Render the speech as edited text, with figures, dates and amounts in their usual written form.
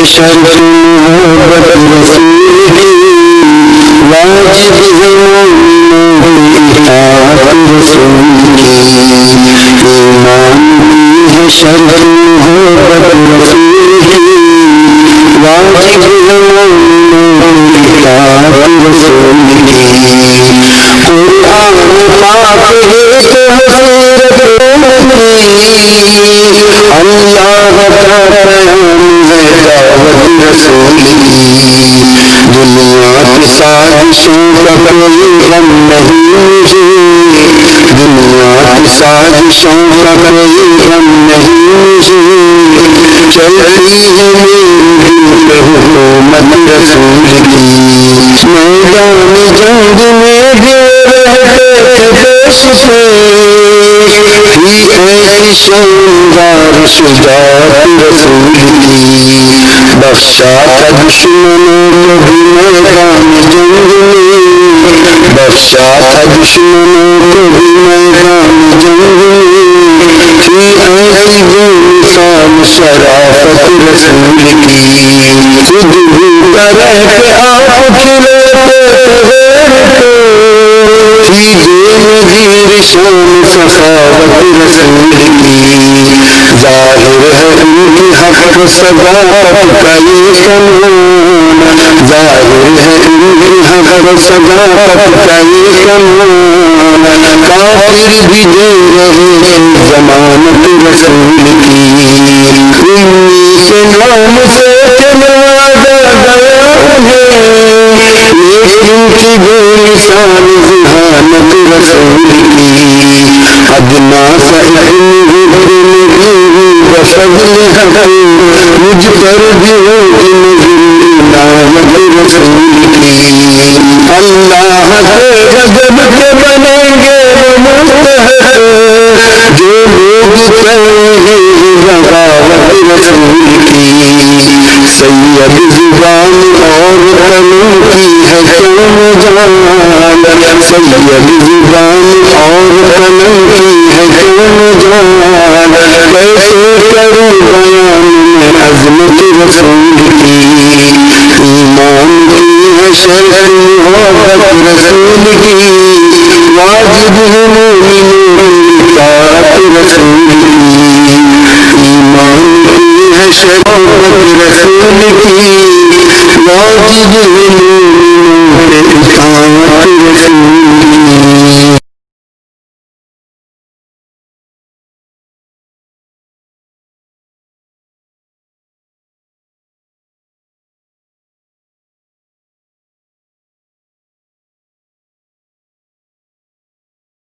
شرط محبت رسول کی واجب ہے اطاعت رسول کی ایمان کی ہے شرط محبت رسول کی واجب ہے اطاعت رسول کی قرآن پاک ہے تو حضرت اللہ کا پیام ہے دعوت رسول کی دنیا کی سازشوں کا کوئی غم نہیں مجھے دنیا کی سازشوں کا کوئی غم نہیں مجھے چلتی ہے میری حکومت رسول کی میدان جنگ میں بھی رہتے تھے پیش سے ایسی شاندار شجاعت رسول کی بخشا تھا دشمنوں کو بھی میدان جنگ میں بخشا تھا دشمنوں کو بھی میدان جنگ میں ایسی بے مثال شرافت رسول کی خود بھوکا رہ کے آپ کھلاتے تھے نظیر شان سخاوت رسول کی ظاہر ہے ان کی حق صداقت کا یہ کمال ظاہر ہے ان کی حق صداقت کا یہ کمال کافر بھی دے رہے ضمانت رسول کی امی کے نام سے نوازا گیا انہیں لیکن کی بے مثال ذہانت رسول کی ادنا سعلم بنبی وفضل حقی مجھ پر بھی ہوگی عنایت رسول کی اللہ کے غضب کے بنیں گے وہ مستحق جو لوگ کہیں گے بغاوت رسول کی سید زبان اور قلم کی ہے کیوں مجال سید زبان اور قلم کی ہے کیوں مجال کیسے کروں بیان میں عظمت رسول کی ایمان کی ہے شرط محبت رسول کی واجب ہے مومنوں کی اطاعت رسول